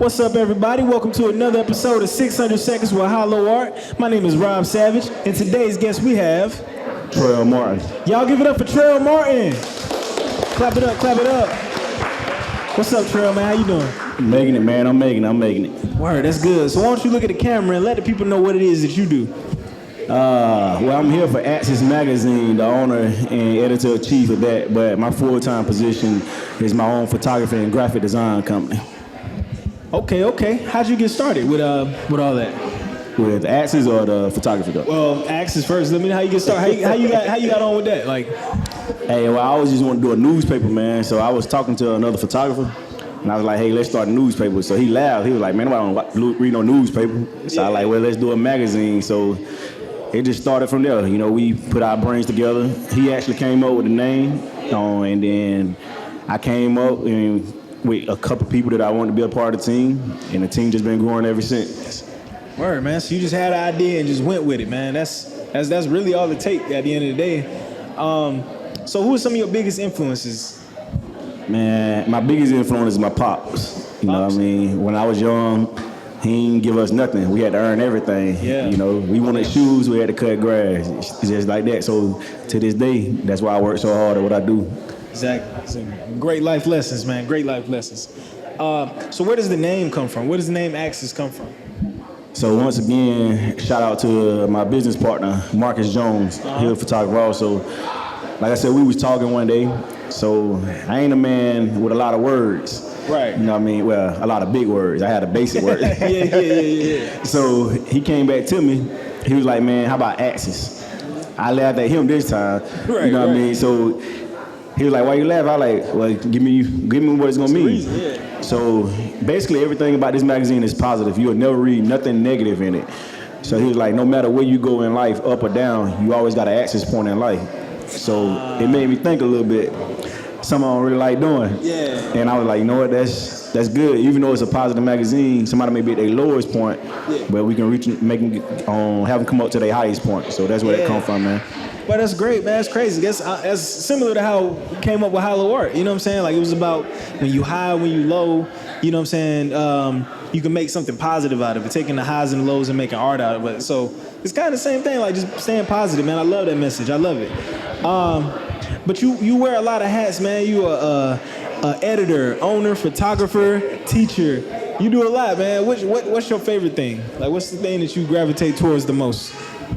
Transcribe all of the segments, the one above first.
What's up, everybody? Welcome to another episode of 600 Seconds with HYLO Art. My name is Rob Savage, and today's guest we have... Trell Martin. Y'all give it up for Trell Martin. Clap it up, clap it up. What's up, Trell, man? How you doing? Making it, man. I'm making it. Word, that's good. So why don't you look at the camera and let the people know what it is that you do? Well, I'm here for Axis Magazine, the owner and editor-in-chief of that, but my full-time position is my own photography and graphic design company. Okay. How'd you get started with all that? With Axis or the photography though? Well, Axis first. Let me know how you get started. How you got on with that? Like, hey, well, I always just want to do a newspaper, man. So I was talking to another photographer, and I was like, hey, let's start a newspaper. So he laughed. He was like, man, nobody don't read no newspaper. So I was like, well, let's do a magazine. So it just started from there. You know, we put our brains together. He actually came up with the name, and then I came up with a couple people that I wanted to be a part of the team, and the team just been growing ever since. Word, man. So you just had an idea and just went with it, man. That's really all it takes at the end of the day. So who are some of your biggest influences? Man, my biggest influence is my pops. You know what I mean? When I was young, he didn't give us nothing. We had to earn everything. Yeah. You know, we wanted shoes, we had to cut grass. It's just like that. So to this day, that's why I work so hard at what I do. Exactly. Great life lessons, man. Great life lessons. So where does the name come from? Where does the name Axis come from? So once again, shout out to my business partner, Marcus Jones. He's a photographer also. Like I said, we was talking one day. So I ain't a man with a lot of words. Right. You know what I mean? Well, a lot of big words. I had a basic word. Yeah. So he came back to me. He was like, man, how about Axis? I laughed at him this time. Right, you know what I mean? So he was like, why you laugh? I like, well, give me what it's gonna mean. Reason, yeah. So basically everything about this magazine is positive. You'll never read nothing negative in it. So he was like, no matter where you go in life, up or down, you always got an access point in life. So it made me think a little bit. Something I don't really like doing. Yeah. And I was like, you know what, that's good. Even though it's a positive magazine, somebody may be at their lowest point, but we can have them come up to their highest point. So that's where that come from, man. But that's great, man. That's crazy. That's similar to how we came up with HYLO Art. You know what I'm saying? Like, it was about when you high, when you low. You know what I'm saying? You can make something positive out of it, taking the highs and lows and making art out of it. So it's kind of the same thing, like just staying positive, man. I love that message. I love it. But you wear a lot of hats, man. You a editor, owner, photographer, teacher. You do a lot, man. What's your favorite thing? Like, what's the thing that you gravitate towards the most?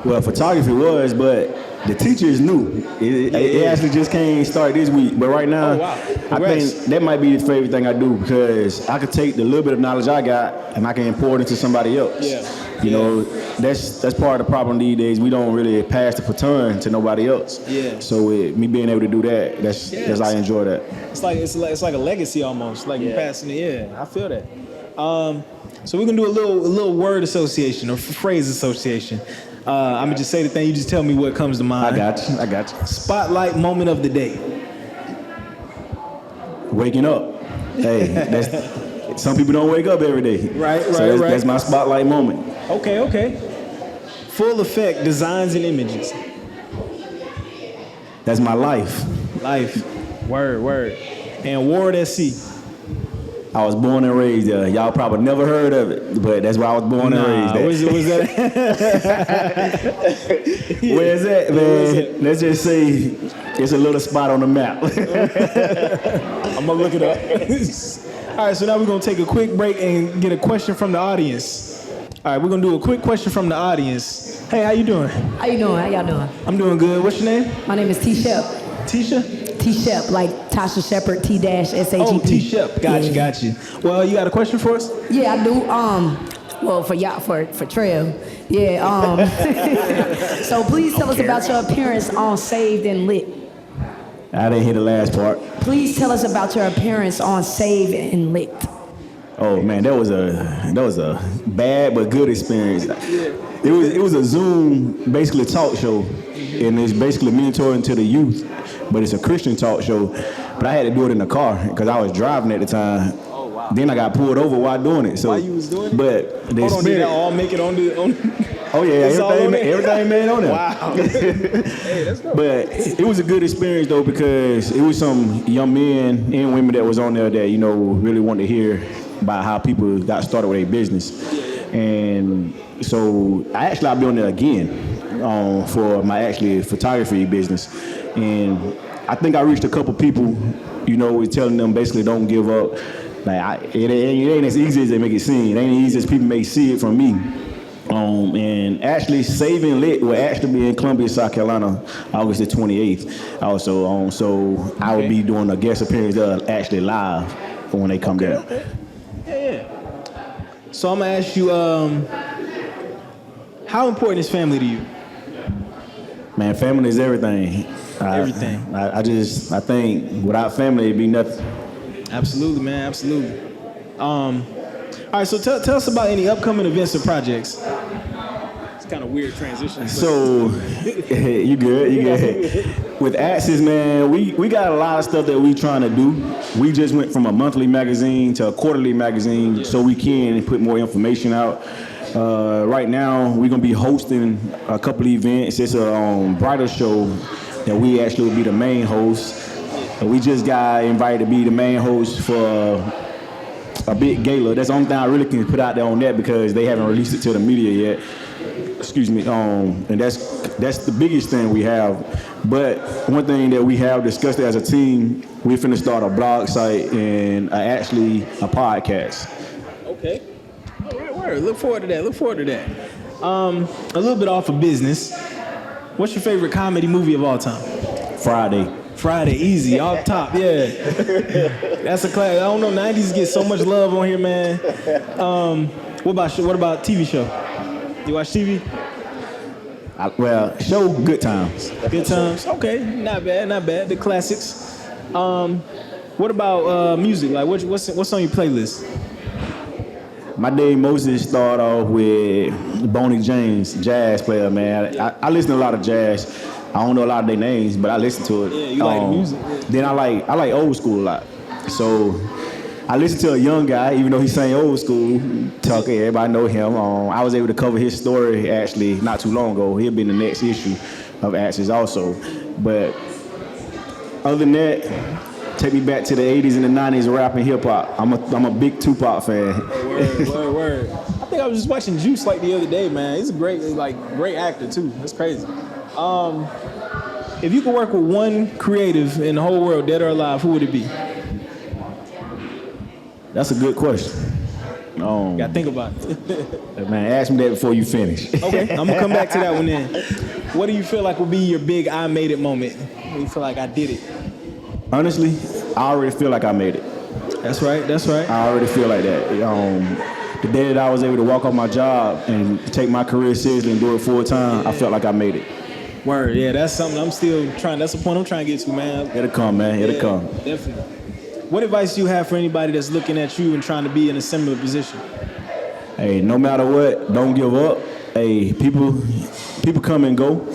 Well, photography was, but the teacher is new. It actually just came start this week. But right now, wow. I think that might be the favorite thing I do, because I could take the little bit of knowledge I got and I can import it into somebody else. Yeah. You know, that's part of the problem these days. We don't really pass the baton to nobody else. Yeah. So with me being able to do that, that's I enjoy that. It's like a legacy almost. Like you're passing it. Yeah, I feel that. So we're gonna do a little word association or phrase association. I'm gonna just say the thing. You just tell me what comes to mind. I got you. Spotlight moment of the day. Waking up. Hey, some people don't wake up every day. Right. That's my spotlight moment. Okay. Full effect designs and images. That's my life. Word. And Ward SC. I was born and raised there. Y'all probably never heard of it, but that's where I was born and raised there. Where's that? Where's that, man? Let's just say it's a little spot on the map. I'm gonna look it up. All right, so now we're gonna take a quick break and get a question from the audience. All right, we're gonna do a quick question from the audience. Hey, how you doing? How you doing? How y'all doing? I'm doing good. What's your name? My name is T Shep. Tisha? T Shep, like Tasha Shepherd, T-S-H-E-P. Oh, T Shep. Got you. Well, you got a question for us? Yeah, I do. Well, for y'all, for Trell. Yeah. So please tell us about your appearance on Saved and Lit. I didn't hear the last part. Please tell us about your appearance on Saved and Lit. Oh man, that was a bad but good experience. It was a Zoom basically talk show, and it's basically mentoring to the youth, but it's a Christian talk show. But I had to do it in the car because I was driving at the time. Oh wow. Then I got pulled over while doing it. So while you was doing it? But the Hold on, did that all make it on the Oh yeah, everything made on there. Wow. Hey, that's dope. But it was a good experience though, because it was some young men and women that was on there that, you know, really wanted to hear about how people got started with a business. And so I'll be on there again for my actually photography business. And I think I reached a couple people, telling them basically don't give up. Like it ain't as easy as they make it seem. It ain't as easy as people may see it from me. And actually, Saving Lit will actually be in Columbia, South Carolina, August the 28th. Also, so I will be doing a guest appearance there, actually live when they come there. Okay. Yeah. So I'm gonna ask you, how important is family to you? Man, family is everything. Everything. I think without family, it'd be nothing. Absolutely, man. Absolutely. All right, so tell us about any upcoming events or projects. It's kind of weird transition. So, you good. With Axis, man, we got a lot of stuff that we trying to do. We just went from a monthly magazine to a quarterly magazine so we can put more information out. Right now, we're going to be hosting a couple of events. It's a bridal show that we actually will be the main host. We just got invited to be the main host for a big gala. That's the only thing I really can put out there on that because they haven't released it to the media yet. Excuse me. And that's the biggest thing we have. But one thing that we have discussed as a team, we're finna start a blog site and actually a podcast. Okay. All right, word. Look forward to that. A little bit off of business. What's your favorite comedy movie of all time? Friday, easy, off top, yeah. That's a class. I don't know, 90s get so much love on here, man. What about TV show? You watch TV? Show Good Times. Good Times, okay, not bad. The classics. What about music? Like, what's on your playlist? My day mostly start off with Boney James, jazz player, man. I listen to a lot of jazz. I don't know a lot of their names, but I listen to it. Yeah, you like the music. Then I like old school a lot. So I listen to a young guy, even though he sang old school. Tucker, everybody know him. I was able to cover his story actually not too long ago. He'll be in the next issue of Axis also. But other than that, take me back to the 80s and the 90s rap and hip hop. I'm a big Tupac fan. Word. I think I was just watching Juice like the other day, man. He's a great actor too. That's crazy. If you could work with one creative in the whole world, dead or alive, who would it be? That's a good question. Gotta think about it. Man, ask me that before you finish. Okay, I'm gonna come back to that one then. What do you feel like will be your big I made it moment? When you feel like I did it? Honestly, I already feel like I made it. That's right. I already feel like that. The day that I was able to walk off my job and take my career seriously and do it full time, I felt like I made it. Word, yeah, that's something I'm still trying. That's the point I'm trying to get to, man. It'll come, man. It'll come. Definitely. What advice do you have for anybody that's looking at you and trying to be in a similar position? Hey, no matter what, don't give up. Hey, people come and go.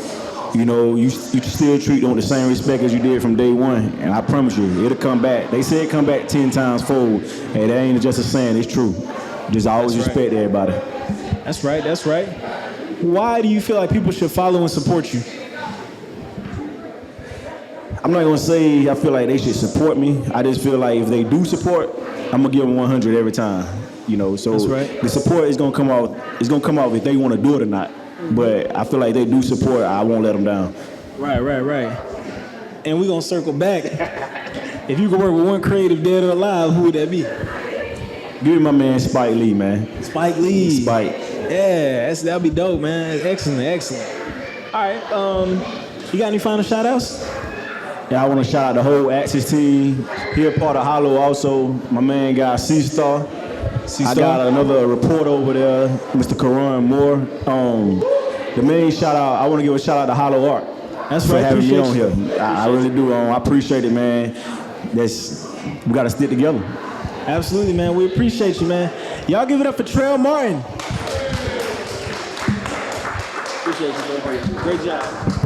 You still treat them with the same respect as you did from day one, and I promise you, it'll come back. They say it come back 10 times fold. Hey, that ain't just a saying, it's true. Just always respect everybody. That's right. Why do you feel like people should follow and support you? I'm not gonna say I feel like they should support me. I just feel like if they do support, I'm gonna give them 100 every time. So that's right. The support is gonna come out. It's gonna come out if they want to do it or not. But I feel like they do support. I won't let them down. Right. And we're gonna circle back. If you could work with one creative, dead or alive, who would that be? Give me my man Spike Lee, man. Spike Lee. Spike. Yeah, that'd be dope, man. Excellent. All right. You got any final shout outs? Yeah, I want to shout out the whole Axis team. Here, part of HYLO also. My man got C-Star. I got another reporter over there, Mr. Karan Moore. The main shout out, I want to give a shout out to HYLO Art. That's for right. having me on here. I really do. I appreciate it, man. We got to stick together. Absolutely, man. We appreciate you, man. Y'all give it up for Trell Martin. Appreciate you, bro. Great job.